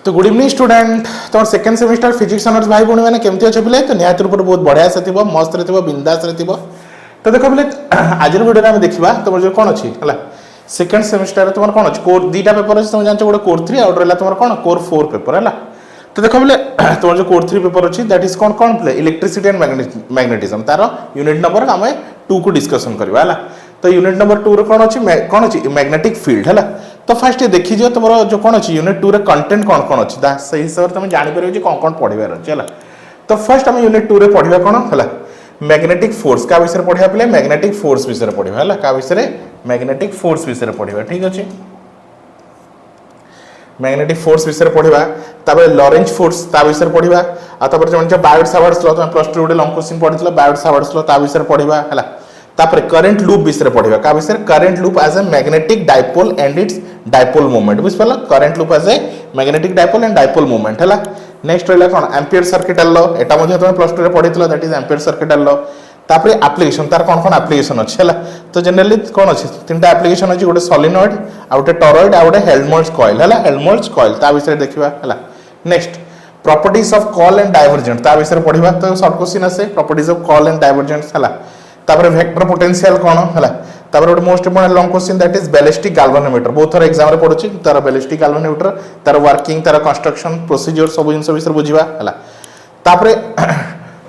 तो good evening student तुम second semester physics honours भाई भौणी मैंने केमती अच्छे पिले तो निहत रूप बहुत बढ़िया से थी मस्त रे बिंदास रे तो देख पिले आज वीडियो में देखा तुम जो कौन अच्छी है सेकेंड सेमिस्टर तुम कौन अच्छी कोर दुटा पेपर अच्छे तुम जान गोटे कोर 3 आउट रहा तुम कौन कोर 4 पेपर है तो देख पिले तुम जो कोर 3 पेपर अच्छी दैट इज कौन कौन पिले इलेक्ट्रिसिटी एंड मैग्नेटिज्म तार यूनिट नंबर आम 2 को डिस्कसन करवा है तो यूनिट नंबर 2 कौन अच्छी मैग्नेटिक फील्ड है तो फास्ट देखी जो तुम जो कौन अच्छी यूनिट 2 रे कंटेंट कौन कौन अच्छी से हिसाब से तुम जापर कौन कौन पढ़ार अच्छे है तो फर्स्ट आम यूनिट 2 रे पढ़ा कौन है मैग्नेटिक फोर्स का विषय पढ़ा पे मैग्नेटिक फोर्स विषय पढ़ा है का विषय मैग्नेटिक फोर्स विषय पढ़ा ठीक अच्छे मैग्नेटिक फोर्स विषय पढ़ा तापर लॉरेंज फोर्स ता विषय पढ़ा आपर जो बायोट सावर्ट्स लॉ तुम प्लस 2 गोटे लॉन्ग क्वेश्चन पढ़ी बायोट सावर्ट्स लॉ ता विषय पढ़ा है तापर करंट लूप विषय पढ़ा का विषय current loop as a magnetic dipole and its dipole moment बुझ पाल current loop as a magnetic dipole and dipole moment है नेक्स्ट रहा कौन एम्पियर सर्किटल लॉ एटा तुम प्लस 2 रे पढ़ी that is ampere circuital law तापर एप्लिकेशन तार कौन कौन एप्लिकेशन अच्छे है तो जनरली कौन अच्छे 3टा एप्लिकेशन अच्छी गोटे सॉलिनॉइड आ गोटे टॉरॉइड आ गोटे हेल्महोल्ट्ज कॉइल है हेल्महोल्ट्ज कॉइल ता विषय देखा है next properties of call and divergent ता विषय पढ़ा तो शॉर्ट क्वेश्चन आसे properties of call and divergent है तापर वेक्टर पोटेंशियल कौन है तापर गोटे most important long question that is ballistic galvanometer बहुत थर एग्जाम रे पड़ुछि तार बैलिस्टिक गाल्वानोमीटर तार वर्किंग तार कंस्ट्रक्शन प्रोसीजर सब जिन विषय बुझा है तापर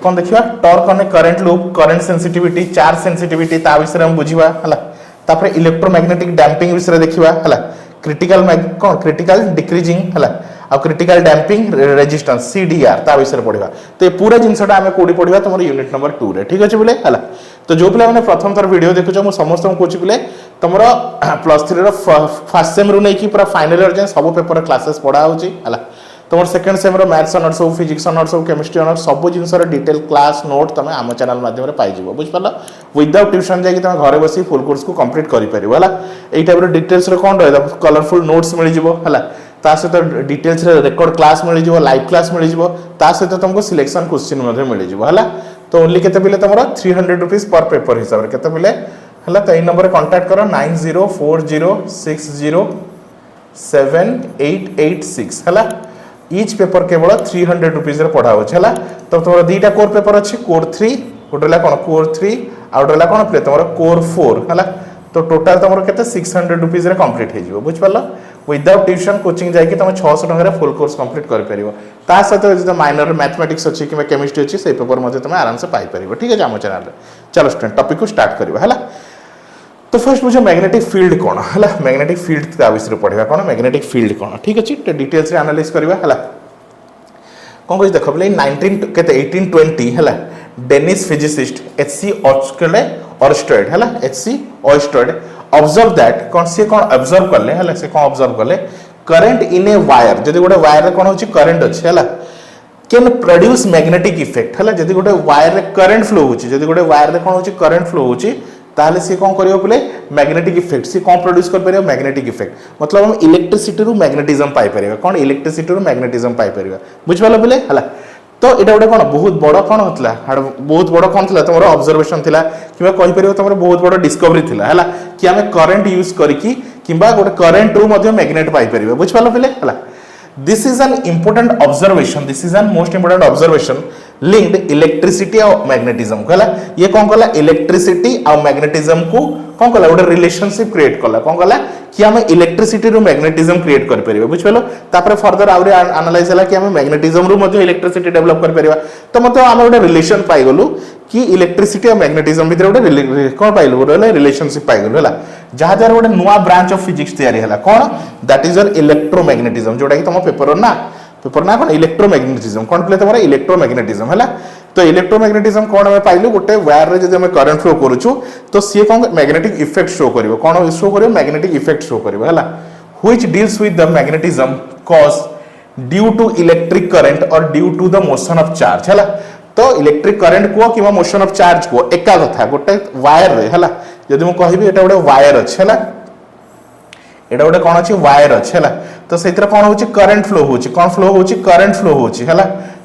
कौन देखिए torque on A current loop current sensitivity charge sensitivity ता विषय हम बुझिबा है तापर इलेक्ट्रोमैग्नेटिक डैम्पिंग विषय देखिबा है क्रिटिकल कौन क्रिटिकल डिक्रीजिंग है आ क्रिटिकल डैम्पिंग रेजिस्टेंस सीडीआर ता विषय पढ़ा तो ये पूरा जिनसटा आम कोडी पढ़ा तुम यूनिट नंबर 2 रे ठीक अच्छे बोले है तो जो पिला मैंने प्रथम थर वीडियो देखुच मुझे समस्त कौच पिले तुम प्लस 3 फर्स्ट सेम रू नहीं पूरा फाइनल इयर जाए सब पेपर क्लासेस पढ़ा है तुम सेकेंड सेम मैथ्स ऑनर्स हो फिजिक्स ऑनर्स हो केमिस्ट्री ऑनर्स सब जिन डिटेल क्लास नोट तुम आम चैनल माध्यम पाइज बुझिपाल विदाउट ट्यूशन जाकि तुम घर बस फुल कोर्स को कंप्लीट कर टाइप डिटेल्स कौन रहा कलरफुल नोट्स मिल है सहित डिटेल्स रेकर्ड क्लास मिल लाइव क्लास मिल सहित तुमको सिलेक्शन क्वेश्चन मिल तो ओनली केते पिले तुम 300 रुपीज पर पेपर हिसाब से केते पिले है तो यही नंबर कांटेक्ट करो 9040607886 है ईच पेपर केवल 300 रुपीज पढ़ा है तो तुम 2टा कोर पेपर अच्छी कोर 3 गोटे कौन कोर 3 आ गोटे कौन पे तुम कोर 4 है तो टोटाल तुम के 600 रुपीज कंप्लीट हो बुझिपाल विदाउट ट्यूशन कोचिंग जाकि तुम 600 टकर फुल कोर्स कंप्लीट कर सहित जो माइनर मैथमेटिक्स अच्छी कि केमिस्ट्री अच्छी से पेपर तुम आराम से पाइपर ठीक है आम चैनल चलो स्टूडेंट टॉपिक को स्टार्ट करवा है तो फर्स्ट मुझे मैग्नेटिक फील्ड कौन है मैग्नेटिक फील्ड विषय पढ़ा कौन मैग्नेटिक फील्ड कौन ठीक अच्छे डिटेल्स एनालाइज करवा है कौन कह देख बोले 1820 है डेनिश फिजिसिस्ट एचसी ऑर्स्टेड है एचसी ऑर्स्टेड ऑब्जर्व दैट कौन सी कौन ऑब्जर्व कले है से कौन ऑब्जर्व कले करंट इन ए वायर जदि गोटे वायर कौन होची करंट अच्छे है कैन प्रोड्यूस मैग्नेटिक इफेक्ट है जदि गोटे वायर रे करंट फ्लो होची जदि गोटे वायर रे कौन होची करंट फ्लो होची ताले सी कौन करियो बोले मैग्नेटिक इफेक्ट सी कौन प्रोड्यूस कर परियो मैग्नेटिक इफेक्ट मतलब हम इलेक्ट्रिसिटी रु मैग्नेटिज्म पाई परियो कौन इलेक्ट्रिसिटी रु मैग्नेटिज्म पाई परियो बुझबालो बोले हला तो एटा गोटे कौन बहुत बड़ कौन होतला बहुत बड़ कौन थिला तुमरो ऑब्जर्वेशन थिला किबा कहि परियो तुमरो बहुत बड़ डिस्कवरी थिला हला कि हमें करंट यूज करकी किबा गोटे करंट रु मध्ये मैग्नेट पाई परियो बुझबालो बोले हला this is an important observation this is an most important observation linked electricity और मैग्नेटिज्म कहला ये कौन कहला इलेक्ट्रिसिटी और मैग्नेटिज्म को कौन कहला गोटे रिलेशनशिप क्रिएट कला कौन कहला कि हमें इलेक्ट्रिसिटी रु मैग्नेटिज्म क्रिएट कर परिबे बुझिपेलो तापर फर्दर आउरे एनालाइज हला कि हमें मैग्नेटिज्म रु मध्ये इलेक्ट्रिसिटी डेवलप कर परिबा तो मतलब हम गोटे रिलेशन पाई गलु कि इलेक्ट्रिसिटी और मैग्नेटिज्म भीतर गोटे कौन पाइलु गोटे रिलेशनशिप पाई गलु हला जहा जहा गोटे नुवा ब्रांच ऑफ फिजिक्स तैयारी हला कौन दैट इज योर इलेक्ट्रोमैग्नेटिज्म जोटा कि तुम पेपर ना कौन इलेक्ट्रोमैग्नेटिज्म कौन पे तुम इलेक्ट्रोमैग्नेटिज्म है तो इलेक्ट्रोमैग्नेटिज्म कौन हमें पाइलु गोटे वायर रे जब हमें करंट फ्लो करूछु तो सी कौन मैग्नेटिक इफेक्ट शो करिवो कौन शो करिवो मैग्नेटिक इफेक्ट शो करिवो है which deals with the magnetism cause due to electric current और due to the motion of charge है तो इलेक्ट्रिक करंट को कि मोशन ऑफ चार्ज को एका कथा गोटे वायर रे है जदि मु कहबी एटा गोटे वायर अछि है एटा गोटे कौन अच्छी वायर अच्छे है तो से कौन हो करंट फ्लो हो कौन फ्लो हो करंट फ्लो हो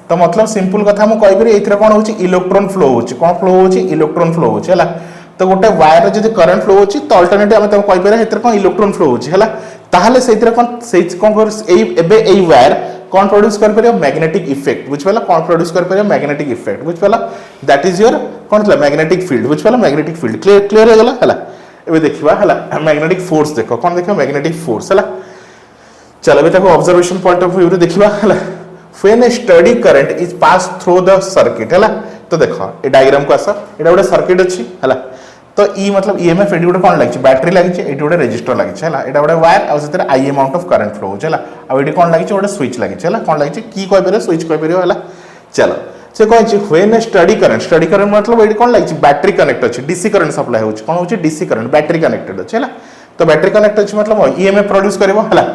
तो मतलब सिंपल कथा मुझे कहीपरि ये कौन हो इलेक्ट्रॉन फ्लो हो कौन फ्लो हो इलेक्ट्रॉन फ्लो हो तो गोटे वायर जब करंट फ्लो हो तो अल्टरनेटिव आम कहीपर कौन इलेक्ट्रॉन फ्लो हो कौन से कौन वायर कौन प्रोड्यूस कर परियो मैग्नेटिक इफेक्ट बुझ पाला कौन प्रोड्यूस कर परियो मैग्नेटिक इफेक्ट बुझ पाला दैट इज योर कौन थला मैग्नेटिक फील्ड बुझ पाला मैग्नेटिक फील्ड क्लियर हो गला हला एबे देखिबा हला मैग्नेटिक फोर्स देखो कौन देखो मैग्नेटिक फोर्स हला चलो अभी तक ऑब्जर्वेशन पॉइंट ऑफ व्यू रे देखिबा हला when a steady current is pass through the circuit हला तो देखो ए डायग्राम को आसा एटा गोटे सर्किट अछि हला तो ई मतलब ईएमएफ एडी गोटे कोन लागिछ बैटरी लागिछ एडी गोटे रेजिस्टर लागिछ हला एटा गोटे वायर आ सेते आई अमाउंट ऑफ करंट फ्लो होछ हला आ एडी कोन लागिछ गोटे स्विच लागिछ हला कोन लागिछ की कहि परियो स्विच कहि परियो हला चलो से कहि व्हेन ए स्टडी करंट मतलब एडी कोन लागिछ बैटरी कनेक्ट अछि डीसी करंट सप्लाई होछ कोन होछ डीसी करंट बैटरी कनेक्टेड अछि हला तो बैटरी कनेक्ट अछि मतलब ईएमएफ प्रोड्यूस करबो हला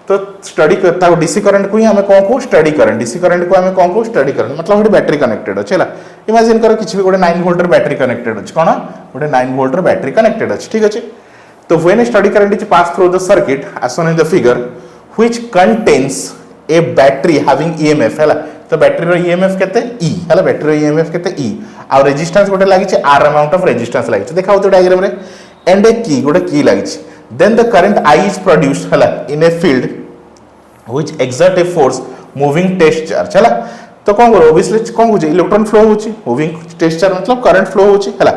तो स्टडी करता डीसी करंट को ही हमें कौन को स्टडी करंट डीसी करंट को हमें कौन को स्टडी करंट मतलब गोटे बैटरी कनेक्टेड अच्छे इमेजिन करो किसी भी गोटे 9 वोल्टर बैटरी कनेक्टेड अच्छे कौन गोटे 9 वोल्टर बैटरी कनेक्टेड अच्छे ठीक अच्छे तो when a steady current is pass through the circuit as shown in the figure which contains a battery having EMF हैला तो बैटरी रो ईएमएफ केते ई हैला बैटरी रो ईएमएफ केते ई आ रेजिस्टेंस गोटे लागि छै आर अमाउंट ऑफ रेजिस्टेंस लागि छै देखाउ तो डायग्राम रे एंड ए की गोटे की लागि छै then the current I is produced hala in a field which exert a force moving test charge hala तो कौन करो obviously कौन हो इलेक्ट्रॉन फ्लो होची moving test charge मतलब करंट फ्लो होची हाला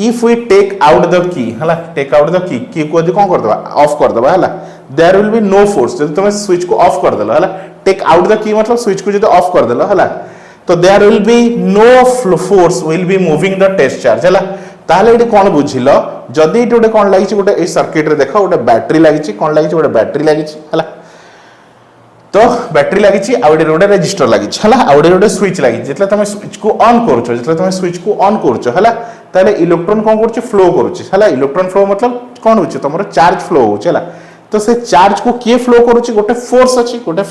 if we take out the key हाला take out the key को यदि कौन कर दबा ऑफ कर दबा हाला there will be no force यदि तुम स्विच को ऑफ कर देलो हाला take out the key मतलब स्विच को यदि ऑफ कर देलो हाला तो there will be no force will be moving the test charge हाला ताले एटी कोन बुझिलो जदी एटी गोटे कोन लागिछि गोटे ए सर्किट रे देखो गोटे बैटरी लागिछि कोन लागिछि गोटे बैटरी लागिछि हला तो बैटरी लागिछि आ गोटे रेजिस्टर लागिछि हला आ गोटे स्विच लागिछि जेतले तमे स्विच को ऑन करूछो जेतले तमे स्विच को ऑन करूछो हला ताले इलेक्ट्रॉन कोन करूछि फ्लो करूछि हला इलेक्ट्रॉन फ्लो मतलब कोन होछि तमरो चार्ज फ्लो होछि हला तो से चार्ज को के फ्लो करूछि गोटे फोर्स अछि गोटे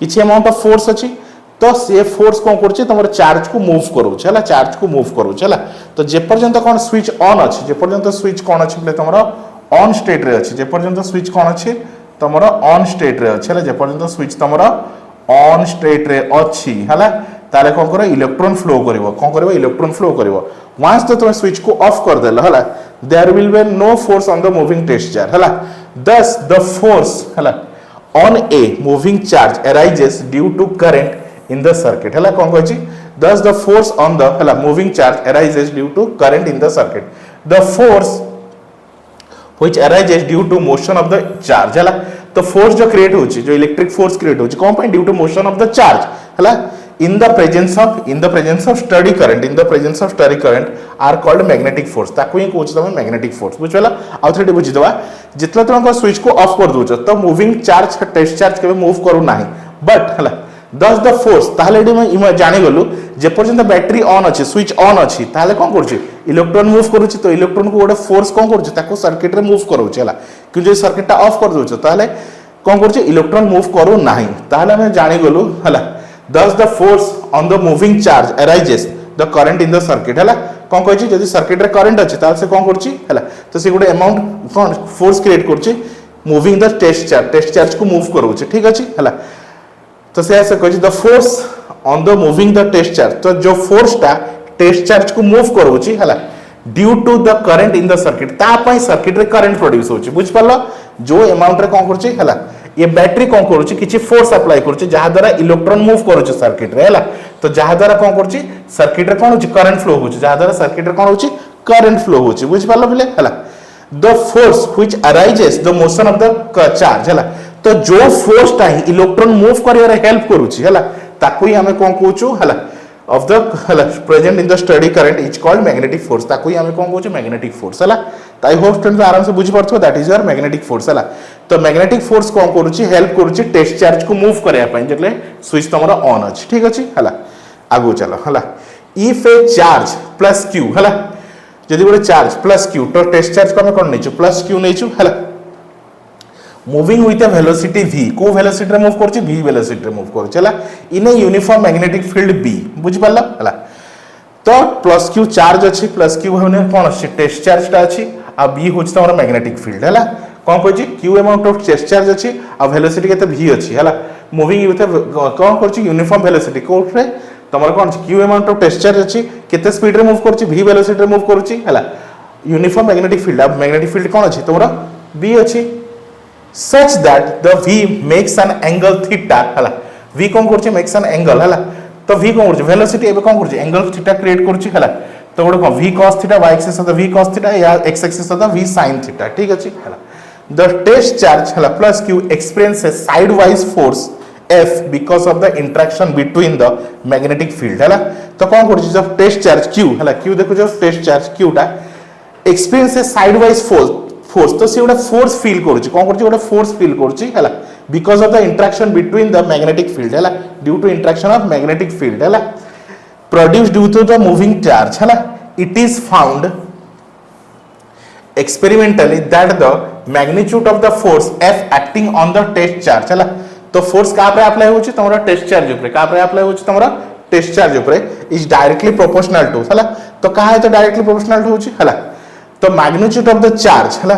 किछि अमाउंट ऑफ फोर्स अछि तो से फोर्स कोन करछि तमर चार्ज को मूव करू छला चार्ज को मूव करू छला तो जे पर्यंत कोन स्विच ऑन अछि जे पर्यंत स्विच कोन अछि बले तमर ऑन स्टेट रे अछि जे पर्यंत स्विच कोन अछि तमर ऑन स्टेट रे अछि हला जे पर्यंत स्विच तमर ऑन स्टेट रे अछि हला ताले कोन करो इलेक्ट्रॉन फ्लो करिवो कोन करिवो इलेक्ट्रॉन फ्लो करिवो वंस तो तुम स्विच को ऑफ कर देलो हला there will be no force on the moving test charge हला thus the force हला on a moving charge arises due to current in the circuit hela kon kochi thus the force on the hela moving charge arises due to current in the circuit the force which arises due to motion of the charge hela तो force जो create होची जो electric force create होची कोन point due to motion of the charge हला in the presence of steady current are called magnetic force ताको ही coach तमे magnetic force बुझला आ थेडी बुझि दवा जितला तुम स्विच को ऑफ कर दोछ तो मूविंग चार्ज टेस्ट चार्ज के मूव करू नाही बट हला thus the force ताले डी मैं जानि गलु जे पर्यंत बैटरी ऑन अछि स्विच ऑन अछि ताले कोन करछि इलेक्ट्रॉन मूव करूछि तो इलेक्ट्रॉन को गोटे फोर्स कोन करछि ताको सर्किट रे मूव करूछि हला कि जे सर्किट टा ऑफ कर दोछ ताले कोन करछि इलेक्ट्रॉन मूव करू नाही ताले हम जानि गलु हला thus the force on the moving charge arises the current in the circuit हला कोन कहछि जदि सर्किट रे करंट अछि ताले से कोन करछि हला तो से गोटे अमाउंट कोन फोर्स क्रिएट करछि मूविंग द टेस्ट चार्ज को मूव करूछि ठीक अछि हला तो से ऐसे कहछि the force on the moving the test charge तो जो फोर्स ता टेस्ट चार्ज को मूव करूछि हला due to the current in the circuit ता पई सर्किट रे करंट प्रोड्यूस होछि बुझ पालो जो अमाउंट रे कोन करछि हला ये बैटरी कोन करूछि किछि फोर्स अप्लाई करूछि जहा द्वारा इलेक्ट्रॉन मूव करूछि सर्किट रे हला तो जहा द्वारा कोन करूछि सर्किट रे कोन होछि करंट फ्लो होछि जहा द्वारा सर्किट रे कोन होछि करंट फ्लो होछि बुझ पालो बिले हला the force which arises the motion of the charge हला तो जो फोर्स ता इलेक्ट्रॉन मूव करिया रे हेल्प करूछि हला ताकू ही हमें कोन कहूछु हला of the present in the steady current is called magnetic force ताकू ही हमें कोन कहूछु मैग्नेटिक फोर्स हला ताई होप स्टूडेंट आराम से बुझि परथो that is your magnetic force हला तो मैग्नेटिक फोर्स कोन करूछि हेल्प करूछि टेस्ट चार्ज को मूव करया पय जेतले स्विच तमरा ऑन अछि ठीक अछि हला आगु चलो हला if a charge plus q हला जदि गोटे चार्ज प्लस q तो टेस्ट चार्ज को हम कोन नेछु प्लस q नेछु हला moving with a velocity v को वेलोसिटी रे मूव करछि v वेलोसिटी रे मूव करछि हला in a uniform magnetic field b बुझि पाला हला तो प्लस q चार्ज अछि प्लस q होने कोन अछि टेस्ट चार्ज ता अछि आ b होछि तमरा मैग्नेटिक फील्ड हला कोन कहछि q amount of test charge अछि आ वेलोसिटी केते v अछि हला मूविंग विथ कोन करछि यूनिफॉर्म वेलोसिटी कोट रे तमरा कोन अछि q amount of test charge अछि केते स्पीड रे मूव करछि v वेलोसिटी रे मूव करछि हला यूनिफॉर्म मैग्नेटिक फील्ड अब मैग्नेटिक फील्ड कोन अछि तमरा b अछि such that the v makes an angle theta hala v कोन करछि मेक्स एन एंगल हला तो v कोन करछि वेलोसिटी एबे कोन करछि एंगल थीटा क्रिएट करछि हला तो गोटे कोन v cos theta y axis of the v cos theta या x axis of the v sin theta ठीक अछि हला द टेस्ट चार्ज हला plus q experience A side wise force F because of the interaction between the magnetic field है तो कौन कर जब टेस्ट चार्ज Q है Q देखो जब टेस्ट चार्ज Q टा एक्सपीरियंस साइड वाइज फोर्स तो से गोटे फोर्स फील करूची कौन कर गोटे फोर्स फील करूची है because of the interaction between the magnetic field है due to interaction of magnetic field है produce due to the moving charge है it is found experimentally that the magnitude of the force F acting on the test charge है तो force का पे apply होची तमरा test charge ऊपर का पे अप्लाई होची तमरा टेस्ट चार्ज ऊपर इज डायरेक्टली प्रोपोर्शनल टू हला तो कहा है तो डायरेक्टली प्रोपोर्शनल टू होची हला तो मैग्नीट्यूड ऑफ द चार्ज हला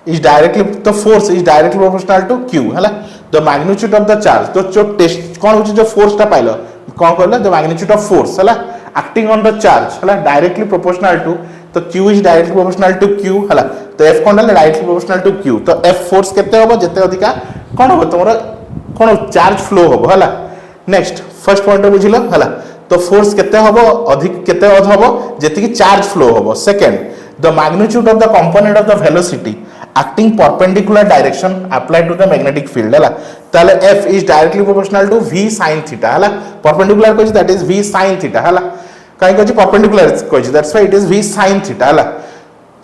इज डायरेक्टली तो force is directly proportional to q हला the magnitude of the charge तो जो टेस्ट कोन होची जो फोर्स टा पाइलो कोन कहला द मैग्नीट्यूड ऑफ फोर्स हला एक्टिंग ऑन द चार्ज हला डायरेक्टली प्रोपोर्शनल टू तो q is directly proportional to q हला तो f कोन हला डायरेक्टली प्रोपोर्शनल टू q तो f फोर्स केते होबो जते अधिका कोन होबो तमरा कोन चार्ज फ्लो होबो हला नेक्स्ट फर्स्ट पॉइंट बुझिलो हला तो फोर्स केते होबो अधिक केते अधिक होबो जति की चार्ज फ्लो होबो second the magnitude of the component of the velocity acting perpendicular direction applied to the magnetic field हला ताले f is directly proportional to v sin theta हला परपेंडिकुलर कोइ that is v sin theta हला काई कोइ perpendicular कोइ that's why it is v sin theta हला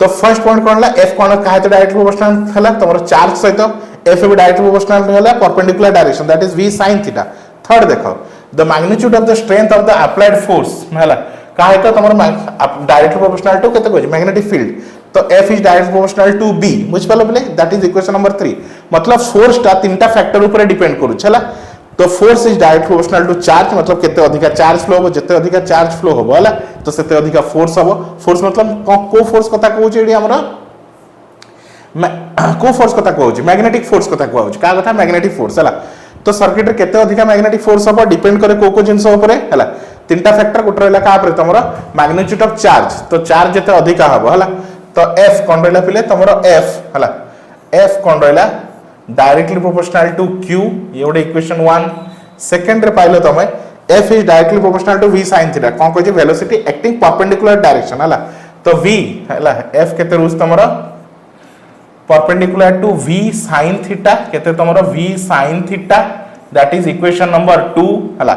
तो फर्स्ट पॉइंट कोन हला f कोन काहे तो डायरेक्टली प्रोपोर्शनल हला तमरो चार्ज सहित f भी डायरेक्टली प्रोपोर्शनल हला perpendicular direction that is v sin theta third देखो the magnitude of the strength of the applied force हला काहे तो तमरो डायरेक्टली प्रोपोर्शनल टू केते कोइ मैग्नेटिक फील्ड तो f is directly proportional to b बुझ पालो बोले दैट इज इक्वेशन नंबर 3 मतलब फोर्स टा तीनटा फैक्टर ऊपर डिपेंड करू छला तो force is directly proportional to charge मतलब केते अधिका चार्ज फ्लो हो जते अधिका चार्ज फ्लो हो हला तो सेते अधिका फोर्स हो फोर्स मतलब को फोर्स कथा कहू छी हमरा को फोर्स कथा कहू छी मैग्नेटिक फोर्स कथा कहू छी का कथा मैग्नेटिक फोर्स हला तो सर्किट रे केते अधिका मैग्नेटिक फोर्स हो डिपेंड करे को जिंस ऊपर हला तीनटा फैक्टर गुट रहला का ऊपर तमरो मैग्नीट्यूड ऑफ चार्ज तो चार्ज जते अधिका हो हला तो f कोन रहला पिले तमरो f हला f कोन रहला डायरेक्टली प्रोपोर्शनल टू q ये गोटे इक्वेशन 1 सेकंड रे पाइलो तमे f is directly proportional to v sin theta कोन कहै छै वेलोसिटी एक्टिंग परपेंडिकुलर डायरेक्शन हला तो v हला f केते रूस तमरो perpendicular to v sin theta केते तमरो v sin theta that is equation number 2 हला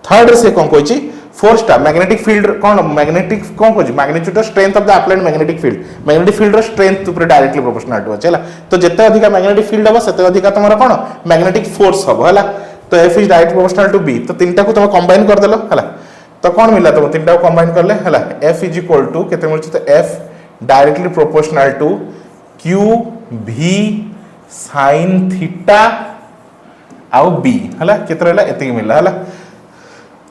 थर्ड से कोन कहै छै फोर्स टा मैग्नेटिक फील्ड कोन मैग्नेटिक कोन कहै छै magnitude of strength of the applied magnetic field रो स्ट्रेंथ ऊपर डायरेक्टली प्रोपोर्शनल टू हला तो जते अधिका मैग्नेटिक फील्ड हो सेते अधिका तमरो कोन मैग्नेटिक फोर्स हो हला तो f is directly proportional to b तो तीनटा को तुम कंबाइन कर देलो हला तो कोन मिला तुम तीनटा को कंबाइन करले हला f इज इक्वल टू केते मिलछ तो f directly proportional to q v sin theta आउ b हला केते रहला एति मिलला हला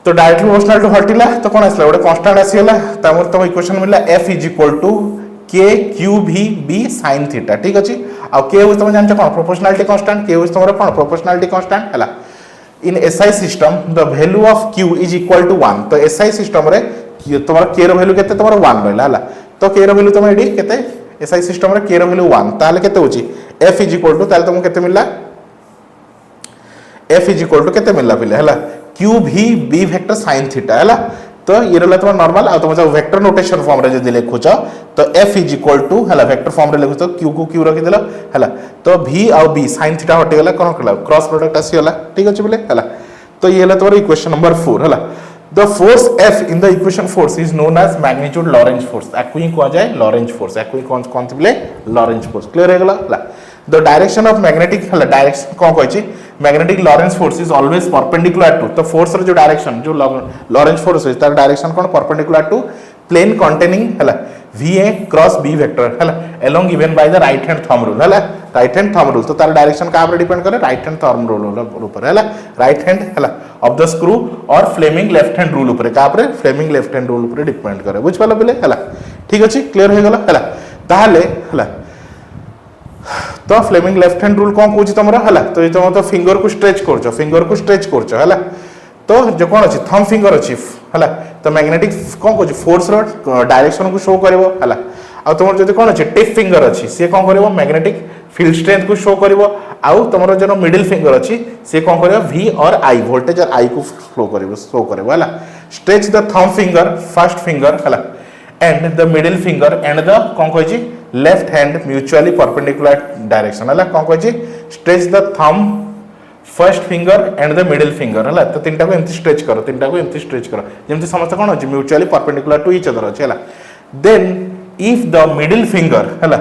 तो डायरेक्टली प्रोपोर्शनल टू हटिला तो कोन आसला गोटे कांस्टेंट आसीला तमर तो इक्वेशन मिलला f is equal to k q v b sin theta ठीक अछि आ k तुम जानछ कोन प्रोपोर्शनलिटी कांस्टेंट k तुमरा कोन प्रोपोर्शनलिटी कांस्टेंट हला in SI system the value of q is equal to 1 तो SI सिस्टम रे तुम्हारा k रो वैल्यू केते तुम्हारा 1 रहला हला तो k रो वैल्यू तुम एडी केते SI सिस्टम रे k रो वैल्यू 1 ताले केते होची f इज इक्वल टू ताले तुम केते मिलला f इज इक्वल टू केते मिलला पिले हला q v b vector sin theta हला तो ये रहला तुम नॉर्मल आ तुम वेक्टर नोटेशन फॉर्म रे जदी लिखुछ तो f इज इक्वल टू हला वेक्टर फॉर्म रे लिखुछ तो q को q रखि देला हला तो v और b sin थीटा हटि गेला कोन कला क्रॉस प्रोडक्ट आसी गेला ठीक अछि बोले हला तो ये हला तोर इक्वेशन नंबर 4 हला the force f in the equation force is known as magnitude Lorentz force एक्वी को जाय लॉरेंज फोर्स एक्वी कोन बोले लॉरेंज फोर्स क्लियर हे गेला हला द डायरेक्शन ऑफ मैग्नेटिक हला डायरेक्शन कोन कहै छी magnetic Lorentz force is always perpendicular to तो फोर्स रो जो डायरेक्शन जो लॉरेंज फोर्स है तार डायरेक्शन कोन परपेंडिकुलर टू प्लेन कंटेनिंग हला va क्रॉस b वेक्टर हला along given by the right hand thumb rule हला राइट हैंड थंब रूल तो तार डायरेक्शन का ऊपर डिपेंड करे राइट हैंड थंब रूल ऊपर हला राइट हैंड हला ऑफ द स्क्रू और फ्लेमिंग लेफ्ट हैंड रूल ऊपर का ऊपर फ्लेमिंग लेफ्ट हैंड रूल ऊपर डिपेंड करे बुझ पालो बोले हला ठीक अछि क्लियर हो गेला हला ताहले हला तो फ्लेमिंग लेफ्ट हैंड रूल कोन कहूची तमरा हला तो तुम तो फिंगर को स्ट्रेच करछो हला तो जो कोन अछि थंब फिंगर अछि हला तो मैग्नेटिक कोन कहूची फोर्स रो डायरेक्शन को शो करबो हला आ तुम जदी कोन अछि टिप फिंगर अछि से कोन करबो मैग्नेटिक फील्ड स्ट्रेंथ को शो करबो आउ तुम जो मिडिल फिंगर अच्छी सी कौन कर V और I वोल्टेज और I को फ्लो कर शो कर stretch the thumb finger first finger है and the middle finger and the कौन कही left hand mutually perpendicular direction है कौन कही stretch the thumb first finger and the middle finger है तो तीन टाक एमती स्ट्रेच कर तीन टाक एमती स्ट्रेच कर जमी समस्त कौन अच्छे mutually perpendicular to each other अच्छे then if the middle finger है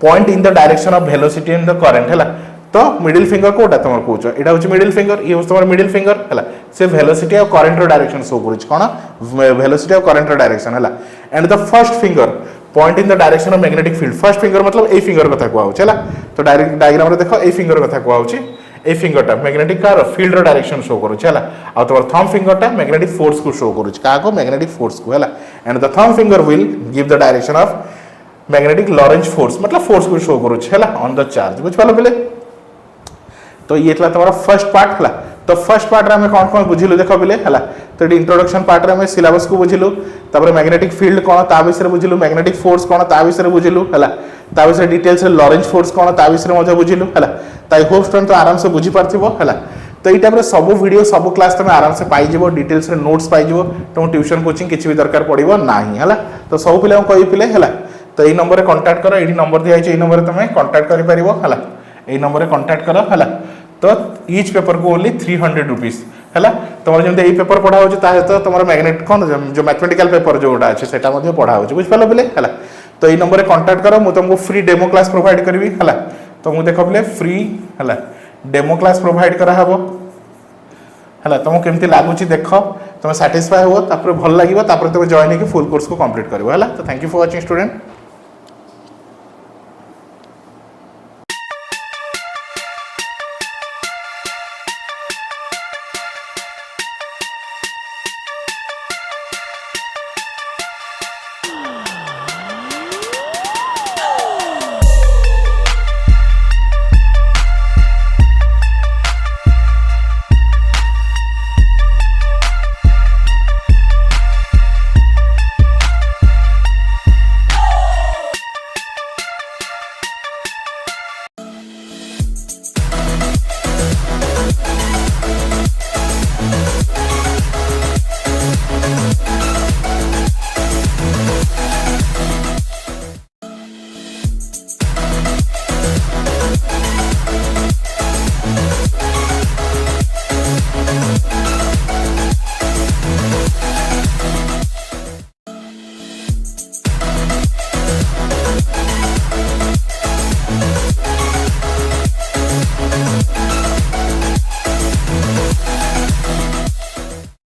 point in the direction of velocity and the current है तो मिडिल फिंगर कोटा तुम कौच यहाँ हूँ मिडिल फिंगर ये हूँ तुम मिडिल फिंगर है से वेलोसिटी और करंट डायरेक्शन शो कर वेलोसिटी और करंट डायरेक्शन है and the first finger point in the direction of magnetic field first finger मतलब ए फिंगर कथा कहूँ है तो डायरेक्ट डायग्राम रे देखो ए फिंगर कथा कहूँ ए फिंगरटा मैग्नेटिक कार फील्ड डायरेक्शन शो करुचे है आ तुम थंब फिंगरटा मैग्नेटिक फोर्स को शो करुचे क्या मैग्नेटिक फोर्स को है and the thumb finger will give the direction of magnetic Lorentz force मतलब फोर्स को शो करुचे है ऑन द चार्ज बुझ पाल पे तो ये तुम्हारा फर्स्ट पार्ट है तो फर्स्ट पार्ट में कौन कौन बुझिलु देख पे है तो ये इंट्रोडक्शन पार्ट में सिलेबस को बुझिलु तापर मैग्नेटिक फील्ड कौन ता विषय बुझिलु मैग्नेटिक फोर्स कौन ता विषय बुझिलु है ता विषय डिटेल्स लॉरेंज फोर्स कौन ता विषय बुझिलु है तो आई होप स्टूडेंट तो आराम से बुझी पार्थिबो है तो ये टाइप सब वीडियो सब क्लास तुम आराम से पाई डिटेल्स नोट्स पाई तुम ट्यूशन कोचिंग किसी भी दरकार पड़ो ना है तो सब पिला कही पिले है तो ये नंबर में कांटेक्ट कर ये नंबर दिखाई ये नंबर तुम कांटेक्ट कर पार है ये नंबर में कांटेक्ट कर है तो ईच पेपर को ओनली 300 रुपीज है तुम जमी ये पेपर पढ़ा हो तुम मैग्नेट कौन जो मैथमेटिकल पेपर जोटा अच्छे से पढ़ा हो बुझ पाल पे है तो ये नंबर में कांटेक्ट करो मुझे तुमको फ्री डेमो क्लास प्रोवाइड करी है तो मुझे देख पे फ्री है डेमो क्लास प्रोवाइड कराहब है तुमको केमती लगुच देख तुम साटिस्फाई हो भल लगे तुम जॉइन हो फुल कोर्स को कंप्लीट कर तो thank you for watching student.